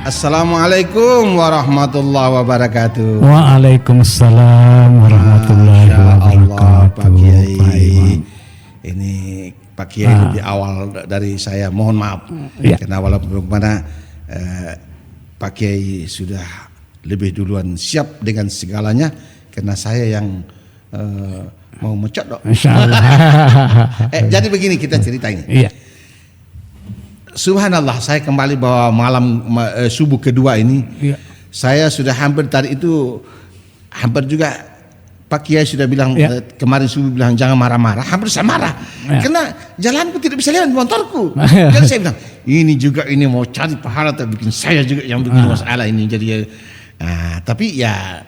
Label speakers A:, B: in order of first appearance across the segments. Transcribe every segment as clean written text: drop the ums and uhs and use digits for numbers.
A: Assalamualaikum warahmatullahi wabarakatuh.
B: Waalaikumsalam warahmatullahi wabarakatuh.
A: Pak Kiai, ini Pak Kiai lebih awal dari saya. Mohon maaf karena walaupun mana Pak Kiai sudah lebih duluan siap dengan segalanya, karena saya yang mau mencodok.
B: Insyaallah.
A: Jadi begini kita cerita ini.
B: Iya.
A: Subhanallah, saya kembali bahwa malam subuh kedua ini, saya sudah hampir tadi itu hampir juga Pak Kiai sudah bilang kemarin subuh bilang jangan marah-marah, hampir saya marah karena jalanku tidak bisa lewat motorku. Jadi saya bilang ini mau cari pahala tapi bikin saya juga yang bikin masalah ini. Jadi tapi ya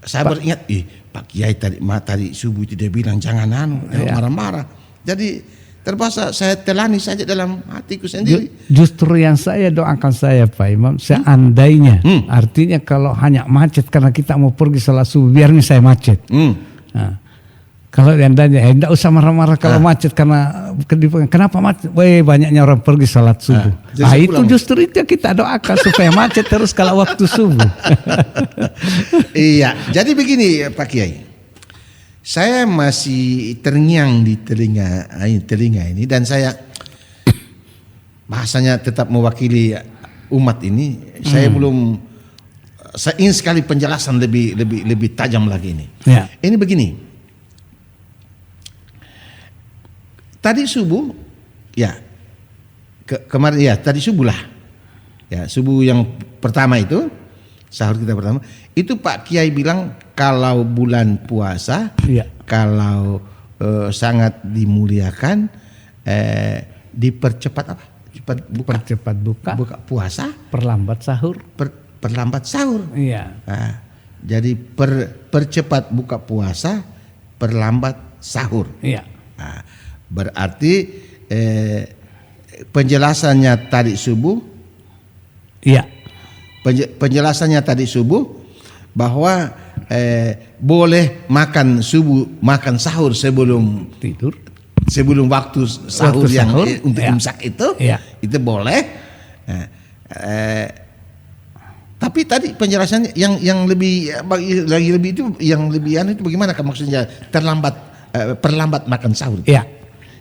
A: saya beringat Pak Kiai tadi subuh tidak bilang jangan marah-marah. Jadi terpaksa saya telani saja dalam hatiku sendiri.
B: Justru yang saya doakan saya Pak Imam, seandainya artinya kalau hanya macet karena kita mau pergi sholat subuh, biarnya saya macet. Nah, kalau seandainya tidak usah marah-marah kalau macet karena kenapa macet? Banyaknya orang pergi sholat subuh. Itu justru itu kita doakan supaya macet terus kalau waktu subuh.
A: Iya, jadi begini Pak Kiai. Saya masih terngiang di telinga ini dan saya bahasanya tetap mewakili umat ini. Saya ingin sekali penjelasan lebih tajam lagi ini. Ini begini. Tadi subuh kemarin tadi subuh lah. Ya, subuh yang pertama itu sahur kita pertama itu Pak Kiai bilang kalau bulan puasa kalau sangat dimuliakan dipercepat apa?
B: Percepat buka
A: puasa,
B: perlambat sahur.
A: Perlambat sahur.
B: Iya.
A: Jadi percepat buka puasa, perlambat sahur.
B: Iya.
A: Berarti penjelasannya tadi subuh.
B: Iya.
A: Penjelasannya tadi subuh bahwa boleh makan sahur sebelum
B: tidur,
A: sebelum waktu sahur yang untuk imsak itu boleh. Tapi tadi penjelasannya yang lebih itu yang lebihan itu bagaimana maksudnya perlambat makan sahur?
B: Ya,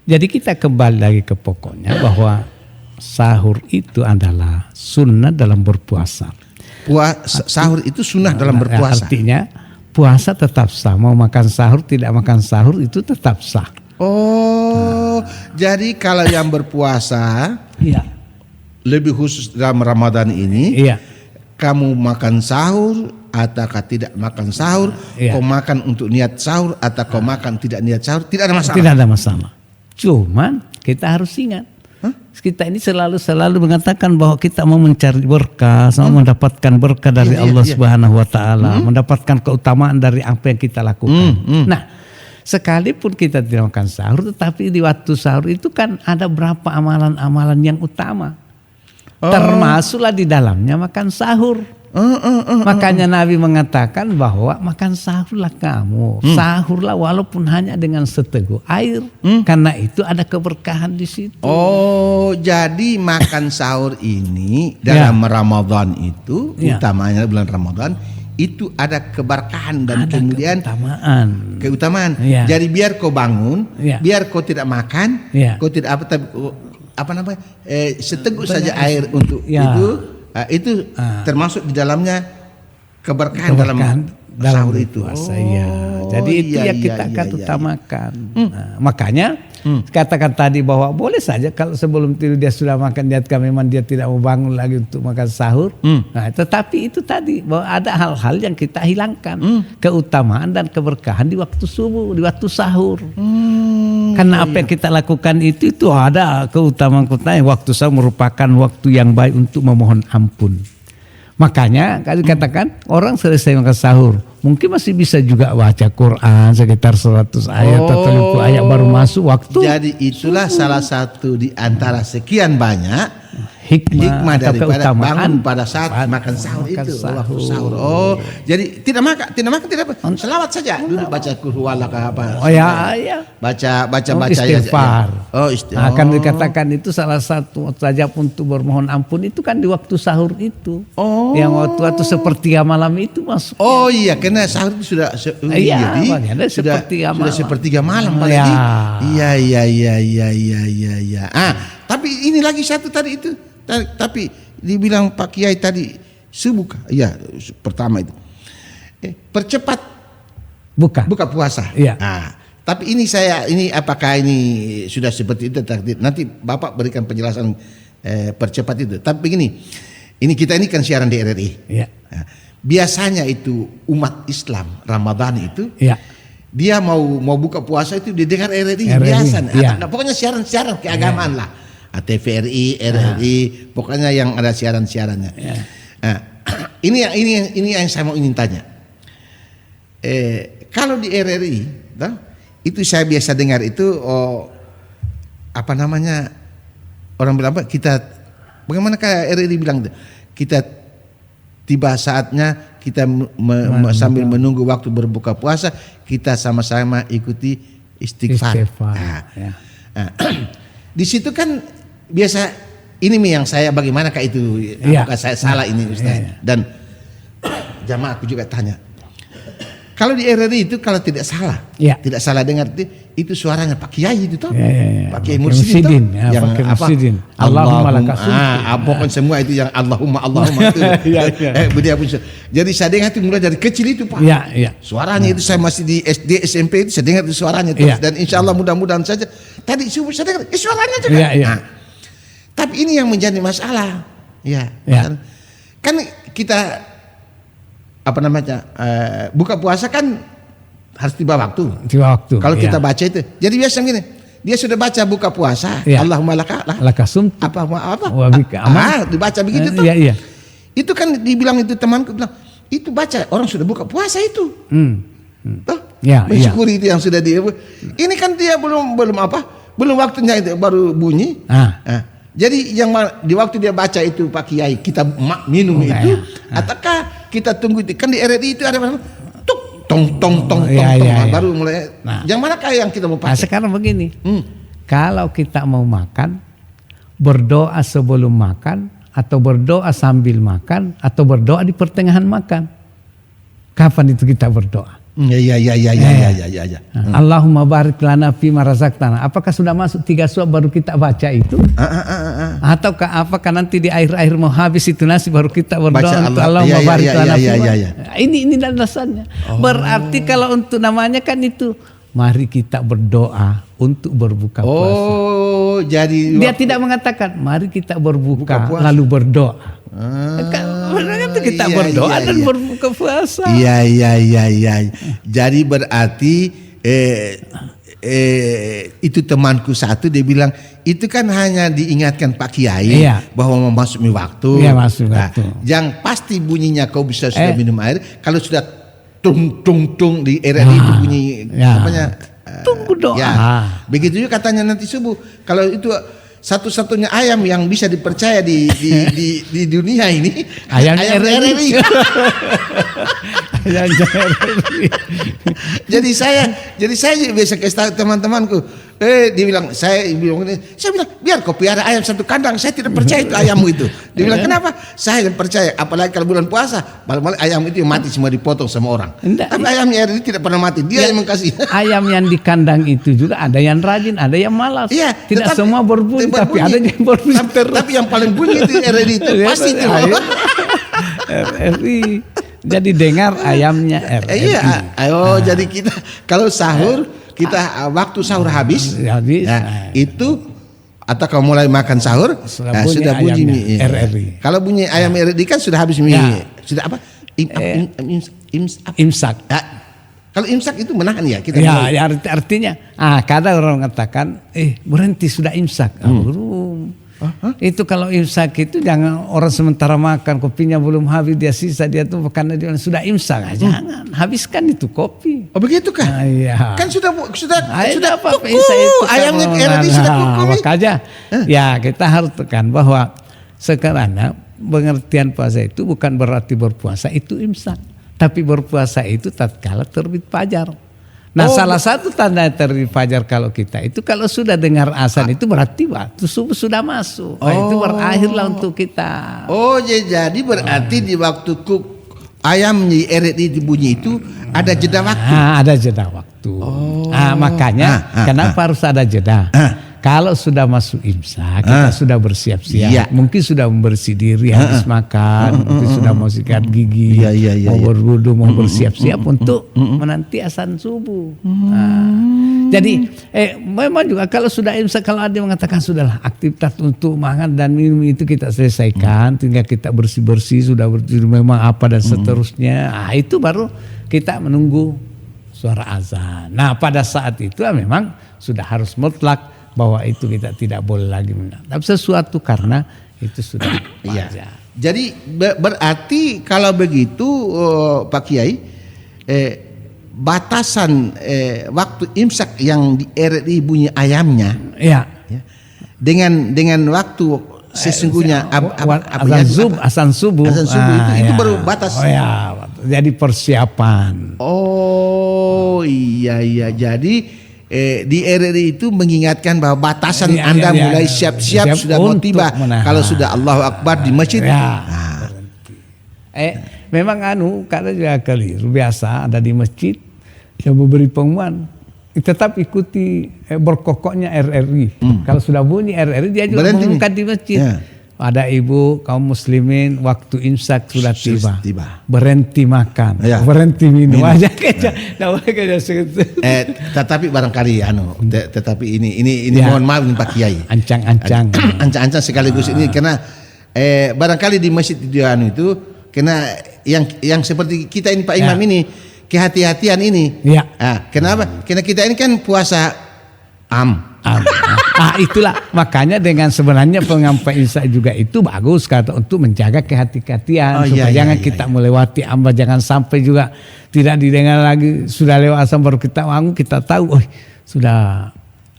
B: jadi kita kembali lagi ke pokoknya bahwa sahur itu adalah sunnah dalam berpuasa. Sahur itu sunnah dalam berpuasa. Artinya puasa tetap sah. Mau makan sahur tidak makan sahur itu tetap sah.
A: Jadi kalau yang berpuasa lebih khusus dalam Ramadan ini, kamu makan sahur atau tidak makan sahur, kau makan untuk niat sahur atau kau makan tidak niat sahur, tidak ada masalah.
B: Tidak ada masalah. Cuman kita harus ingat. Kita ini selalu mengatakan bahwa kita mau mencari berkah, mau mendapatkan berkah dari Allah Subhanahu wa taala, mendapatkan keutamaan dari apa yang kita lakukan. Nah, sekalipun kita tidak makan sahur, tetapi di waktu sahur itu kan ada berapa amalan-amalan yang utama. Termasuklah di dalamnya makan sahur. Makanya Nabi mengatakan bahwa makan sahurlah kamu, sahurlah walaupun hanya dengan seteguk air, karena itu ada keberkahan di situ.
A: Jadi makan sahur ini dalam Ramadan itu, utamanya bulan Ramadan itu ada keberkahan dan kemudian keutamaan. Jadi biar kau bangun, biar kau tidak makan, kau tidak seteguk saja air untuk itu termasuk di dalamnya keberkahan dalam sahur itu.
B: Jadi itu yang kita akan utamakan. Makanya katakan tadi bahwa boleh saja kalau sebelum tidur dia sudah makan, memang dia tidak mau bangun lagi untuk makan sahur. Tetapi itu tadi bahwa ada hal-hal yang kita hilangkan, keutamaan dan keberkahan di waktu subuh, di waktu sahur. Karena apa yang kita lakukan itu ada keutamaan-keutamaan. Waktu sahur merupakan waktu yang baik untuk memohon ampun. Makanya kali katakan orang selesai makan sahur mungkin masih bisa juga baca Quran sekitar 100 ayat atau 50 ayat baru masuk waktu.
A: Jadi itulah salah satu di antara sekian banyak hikmah
B: atau
A: daripada
B: keutamaan
A: bangun pada saat makan sahur itu, waktu sahur. Oh, jadi tidak makan tidak apa. Selawat saja, duduk baca qul huwallahu apa.
B: Oh ya.
A: Baca
B: Istighfar.
A: Istighfar.
B: Akan dikatakan itu salah satu sajab untuk bermohon ampun itu kan di waktu sahur itu.
A: Oh.
B: Yang waktu sepertiga malam itu masuk.
A: Oh iya, karena sahur itu sudah sepertiga malam apalagi. Iya. Tapi ini lagi satu tadi itu. Tapi dibilang Pak Kiai tadi subuh. Iya, pertama itu. Percepat buka puasa.
B: Iya.
A: Tapi ini apakah ini sudah seperti itu takdir? Nanti Bapak berikan penjelasan percepat itu. Tapi begini, kita kan siaran di RRI.
B: Iya.
A: Biasanya itu umat Islam Ramadan itu, dia mau buka puasa itu didengar RRI biasa. Nah, pokoknya siaran keagamaan lah. TVRI, RRI, pokoknya yang ada siaran-siarannya. Ini yang saya mau ingin tanya. Kalau di RRI, itu saya biasa dengar itu orang bilang apa? Bagaimana kayak RRI bilang itu? Kita tiba saatnya kita sambil menunggu waktu berbuka puasa, kita sama-sama ikuti istighfar. Di situ kan biasa ini yang saya bagaimana kak itu apakah saya salah ini Ustaz? Dan jamaah aku juga tanya. Kalau di RRI itu kalau tidak salah dengar itu suaranya Pak Kiai itu toh. Pak Kiai Mursyidin yang Allahumma pokoknya semua itu yang Allahumma itu. Beliau pun. Jadi saya dengar itu mulai dari kecil itu Pak. Suaranya itu saya masih di SD SMP itu saya dengar itu suaranya terus dan insyaallah mudah-mudahan saja tadi subuh saya dengar suaranya juga. Tapi ini yang menjadi masalah. Kan kita buka puasa kan harus tiba waktu. Kalau kita baca itu, jadi biasa gini, dia sudah baca buka puasa, Allahumma lakasum apa dibaca begitu tuh. Itu kan dibilang itu temanku bilang, itu baca orang sudah buka puasa itu. Mensyukuri itu yang sudah dia. Ini kan dia belum waktunya itu baru bunyi. Jadi yang di waktu dia baca itu Pak Kiai kita minum itu, ataukah kita tunggu itu kan di RRI itu ada tong baru mulai. Yang manakah yang kita mau pakai?
B: Sekarang begini, kalau kita mau makan, berdoa sebelum makan, atau berdoa sambil makan, atau berdoa di pertengahan makan. Kapan itu kita berdoa?
A: Iya.
B: Allahumma barik lana fima razaqtana. Apakah sudah masuk 3 suap baru kita baca itu? Ataukah apakah nanti di akhir-akhir mau habis itu nasi baru kita berdoa untuk Allahumma barik lana fima? Ini dasarnya. Berarti kalau untuk namanya kan itu mari kita berdoa untuk berbuka puasa.
A: Jadi
B: dia tidak mengatakan mari kita berbuka lalu berdoa. Itu kita berdoa dan berbuka puasa.
A: Iya. Jadi berarti itu temanku satu dia bilang itu kan hanya diingatkan Pak Kiai bahwa memasuki waktu. Yang pasti bunyinya kau bisa sudah minum air. Kalau sudah tung di RRI itu bunyi
B: tunggu doa.
A: Begitu juga katanya nanti subuh. Kalau itu satu-satunya ayam yang bisa dipercaya di dunia ini ayam RRI. Jadi saya biasa kasih teman-temanku. Dia bilang saya bilang biar kau piara ayam satu kandang, saya tidak percaya itu ayammu itu. Dia bilang kenapa? Saya tidak percaya, apalagi kalau bulan puasa, malam-malam ayam itu mati semua dipotong sama orang. Tapi ayamnya RRI tidak pernah mati, dia yang mengkasih.
B: Ayam yang di kandang itu juga ada yang rajin, ada yang malas. Tidak semua berbunyi, tapi ada yang berbunyi terus.
A: Tapi yang paling bunyi itu RRI itu pasti itu.
B: RRI. Jadi dengar ayamnya RRI.
A: Jadi kita kalau sahur kita waktu sahur habis. Itu atau kalau mulai makan sahur sudah bunyi
B: RRI.
A: Kalau bunyi ayam RRI kan sudah habis sudah apa?
B: Imsak.
A: Kalau imsak itu menahan ya kita.
B: Artinya kadang orang mengatakan berhenti sudah imsak. Belum. Itu kalau imsak itu jangan orang sementara makan kopinya belum habis dia sisa dia tuh karena dia sudah imsak. Jangan habiskan itu kopi.
A: Oh begitu kan? Kan sudah
B: apa itu ayamnya RRI sudah kuku. Makanya kita harus tekan bahwa Sekarang pengertian puasa itu bukan berarti berpuasa itu imsak, tapi berpuasa itu tatkala terbit fajar. Nah, salah satu tanda terbit fajar kalau kita itu kalau sudah dengar azan itu berarti waktu subuh sudah masuk. Nah, itu berakhirlah untuk kita.
A: Oh, jadi berarti di waktu ayam dibunyi itu ada jeda waktu.
B: Ada jeda waktu. Makanya kenapa harus ada jeda? Kalau sudah masuk imsak, kita sudah bersiap-siap. Mungkin sudah membersih diri, habis makan, mungkin sudah mau sikat gigi, mau berwudu, mau bersiap-siap untuk menanti azan subuh. Jadi memang juga kalau sudah imsak, kalau ada yang mengatakan sudahlah aktivitas untuk makan dan minum itu kita selesaikan, tinggal kita bersih-bersih, sudah bersih memang apa dan seterusnya. Itu baru kita menunggu suara azan. Nah, pada saat itu memang sudah harus mutlak bahwa itu kita tidak boleh lagi menatap sesuatu karena itu sudah wajar.
A: Jadi berarti kalau begitu Pak Kiai, batasan waktu imsak yang di RRI bunyi ayamnya, dengan waktu sesungguhnya
B: azan subuh
A: itu baru batas.
B: Jadi persiapan.
A: Jadi di RRI itu mengingatkan bahwa batasan Anda mulai siap-siap sudah mau tiba. Kalau sudah Allahu Akbar di masjid.
B: Memang karena juga keliru biasa ada di masjid yang memberi pengumuman. Tetap ikuti berkokoknya RRI. Kalau sudah bunyi RRI dia juga mengumumkan di masjid. Ada ibu kaum muslimin waktu imsak sudah tiba. Berhenti makan, berhenti minum aja
A: tetapi barangkali tetapi ini mohon maaf nih Pak Kiai. Ancang-ancang sekaligus ini karena barangkali di masjid itu karena yang seperti kita ini Pak Imam ini kehati-hatian ini. Kenapa? Karena kita ini kan puasa
B: itulah makanya dengan sebenarnya pengampai imsak juga itu bagus kata untuk menjaga kehati-hatian supaya jangan kita melewati jangan sampai juga tidak didengar lagi sudah lewat azan baru kita bangun kita tahu sudah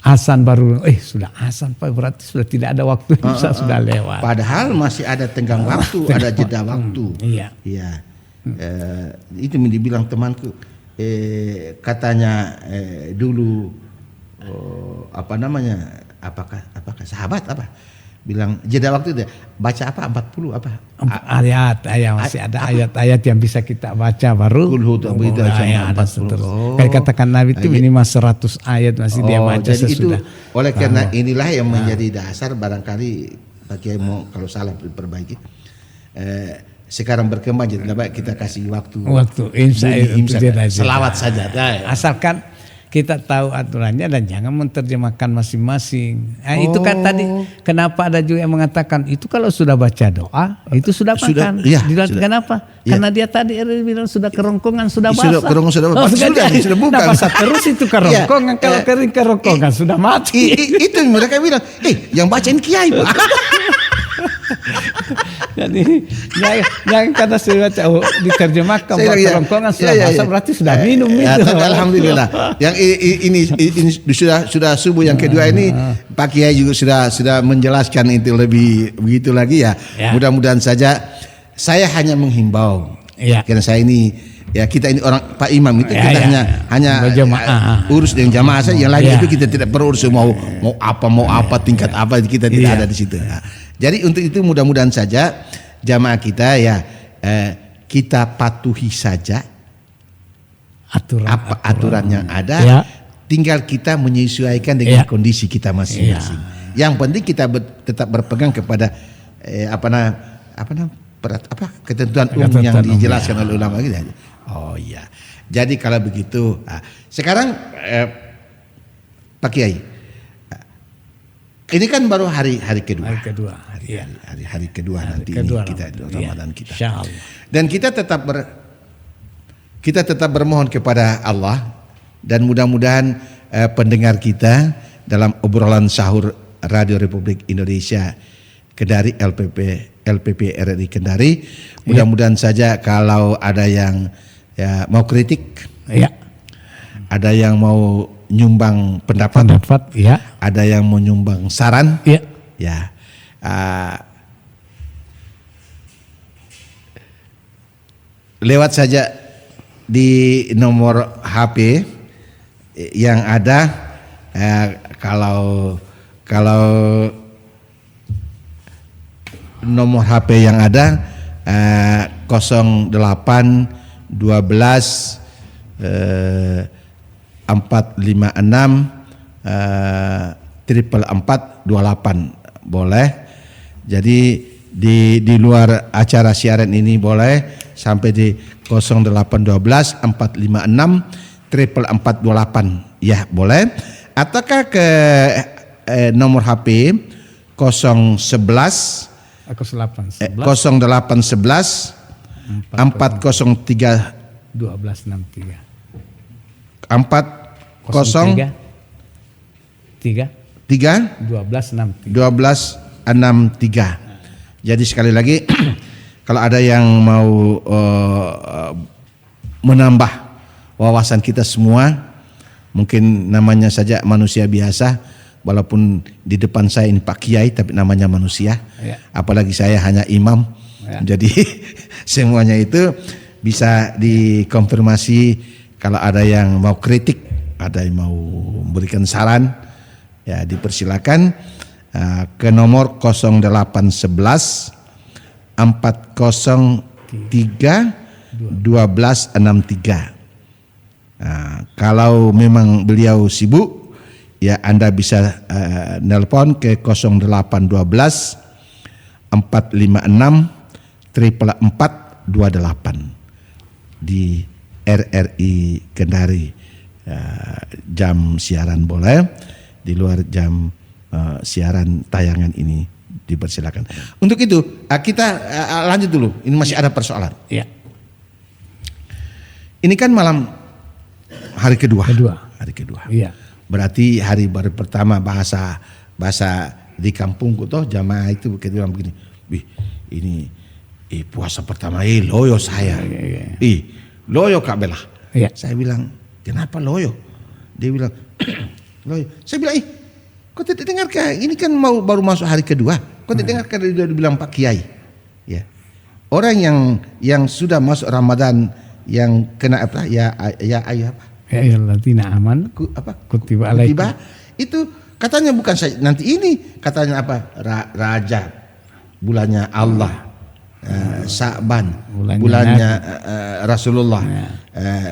B: azan baru sudah azan Pak berarti sudah tidak ada waktu imsak sudah lewat.
A: Padahal masih ada tenggang waktu, ada jeda waktu. Itu dibilang temanku katanya dulu apakah sahabat bilang jeda waktu itu baca 40
B: ayat masih ada ayat-ayat yang bisa kita baca baru
A: ada
B: kayak katakan Nabi itu minimal 100 ayat masih dia baca
A: jadi
B: sesudah.
A: Itu oleh karena inilah yang menjadi dasar barangkali bagi mau kalau salah diperbaiki. Sekarang berkembang jadi baik kita kasih waktu imsak selawat saja
B: asalkan kita tahu aturannya dan jangan menerjemahkan masing-masing. Itu kan tadi kenapa ada juga yang mengatakan itu kalau sudah baca doa itu sudah makan. Kenapa? Karena dia tadi bilang sudah kerongkongan sudah basah.
A: Sudah bukan.
B: Nah, basah terus itu kerongkongan kalau kering kerongkongan sudah mati.
A: Itu mereka bilang, yang bacain kiai.
B: Jadi yang kata saya baca diterjemahkan kerongkongan sudah basah berarti sudah minum itu.
A: Alhamdulillah. Yang ini sudah subuh yang kedua ini Pak Kiai juga sudah menjelaskan itu lebih begitu lagi ya. Mudah-mudahan saja saya hanya menghimbau. Karena saya ini kita ini orang Pak Imam itu kita hanya urus dengan jamaah saja. Yang lain itu kita tidak perlu urus mau apa tingkat apa kita tidak ada di situ. Jadi untuk itu mudah-mudahan saja jamaah kita kita patuhi saja aturan yang ada, tinggal kita menyesuaikan dengan kondisi kita masing-masing. Yang penting kita tetap berpegang kepada ketentuan umum yang dijelaskan oleh ulama kita. Jadi kalau begitu, sekarang Pak Kiai, ini kan baru hari kedua. Hari kedua nanti ini kita Ramadan kita. Dan kita tetap bermohon kepada Allah dan mudah-mudahan pendengar kita dalam obrolan sahur Radio Republik Indonesia Kendari LPP RRI Kendari, mudah-mudahan saja kalau ada yang mau kritik, ada yang mau nyumbang pendapat, ada yang mau nyumbang saran, lewat saja di nomor HP yang ada. Kalau nomor HP yang ada 08 12 456 44428 boleh. Jadi di luar acara siaran ini boleh sampai di 0812 456 44428 ya boleh. Ataukah ke nomor HP 011 0811 403
B: 1263
A: 1263. Jadi sekali lagi kalau ada yang mau menambah wawasan kita semua, mungkin namanya saja manusia biasa, walaupun di depan saya ini Pak Kiai tapi namanya manusia, apalagi saya hanya imam, jadi semuanya itu bisa dikonfirmasi. Kalau ada yang mau kritik, ada yang mau memberikan saran, ya dipersilakan ke nomor 0811 403 1263. Kalau memang beliau sibuk, ya Anda bisa nelpon ke 0812 456 44428 di RRI Kendari. Jam siaran boleh, di luar jam siaran tayangan ini dipersilakan. Untuk itu kita lanjut dulu. Ini masih ada persoalan.
B: Ya.
A: Ini kan malam hari kedua. Hari kedua.
B: Iya.
A: Berarti hari baru pertama bahasa di kampungku toh jamaah itu bilang begini. Wih, ini puasa pertama loyo saya.
B: Iya.
A: Loyo Kak Bella.
B: Iya.
A: Saya bilang, kenapa loyo? Dia bilang, loyo. Saya bilang, kau tidak dengar kah? Ini kan baru masuk hari kedua. Kau tidak dengar kah dia bilang Pak Kiai? Ya. Orang yang sudah masuk Ramadan yang kena apa? Ya apa?
B: Ya alladzina aman. Kutiba alaikum.
A: Itu katanya bukan saya nanti ini, katanya apa? Rajab, bulannya Allah. Sa'ban, bulannya Rasulullah,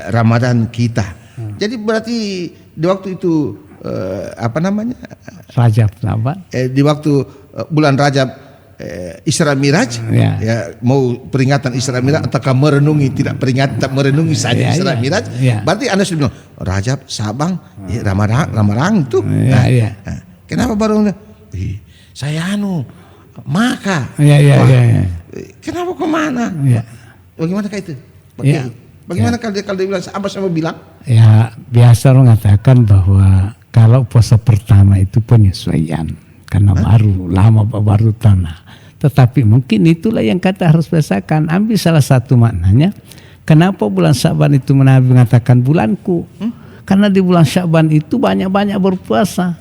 A: Ramadan kita. Jadi berarti di waktu itu
B: Rajab, Sa'ban.
A: Di waktu bulan Rajab Isra Miraj, ya mau peringatan Isra Miraj ataukah merenungi tidak saja Isra Miraj. Berarti Anda sudah bilang Rajab, Sa'ban, Ramadan itu. Kenapa baru saya maka? Kenapa kemana? Bagaimana kah itu? Bagaimana kalau dia bilang apa sama bilang?
B: Ya biasa orang mengatakan bahwa kalau puasa pertama itu penyesuaian karena baru tanah. Tetapi mungkin itulah yang kata harus biasakan. Ambil salah satu maknanya. Kenapa bulan Sya'ban itu Nabi mengatakan bulanku? Karena di bulan Sya'ban itu banyak-banyak berpuasa.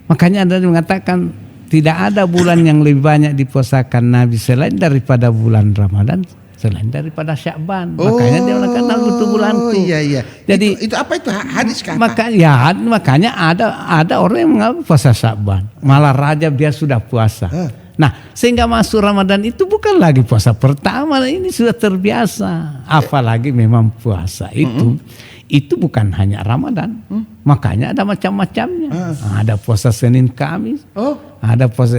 B: Makanya ada yang mengatakan tidak ada bulan yang lebih banyak dipuasakan Nabi selain daripada bulan Ramadan, selain daripada Sya'ban. Makanya dia mengatakan itu bulanku.
A: Iya.
B: Jadi
A: itu apa itu hadis kah?
B: Makanya ada orang yang mengambil puasa Sya'ban, malah Rajab dia sudah puasa. Nah, sehingga masuk Ramadan itu bukan lagi puasa pertama, ini sudah terbiasa. Apalagi memang puasa itu bukan hanya Ramadan. Makanya ada macam-macamnya. Ada puasa Senin Kamis. Ada puasa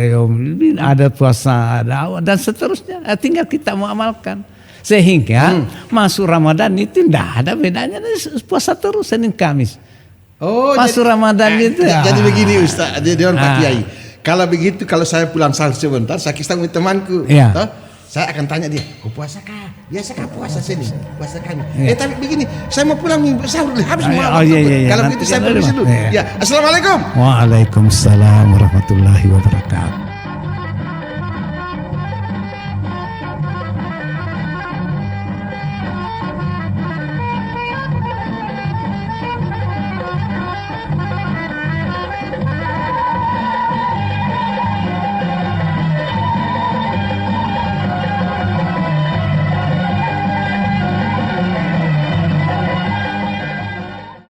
B: ada puasa dan seterusnya. Tinggal kita mengamalkan. Sehingga masuk Ramadan itu tidak ada bedanya puasa terus Senin Kamis. Masuk Ramadan itu.
A: Jadi begini Ustaz, dia Pak Kiai. Kalau begitu, kalau saya pulang sahur sebentar, saya kisah dengan temanku. Saya akan tanya dia, kau puasa kah? Biasa kah puasa sini? Puasa kami. Tapi begini, saya mau pulang sahur habis malam. Kalau begitu saya permisi dulu. Ya, assalamualaikum.
B: Waalaikumsalam warahmatullahi wabarakatuh.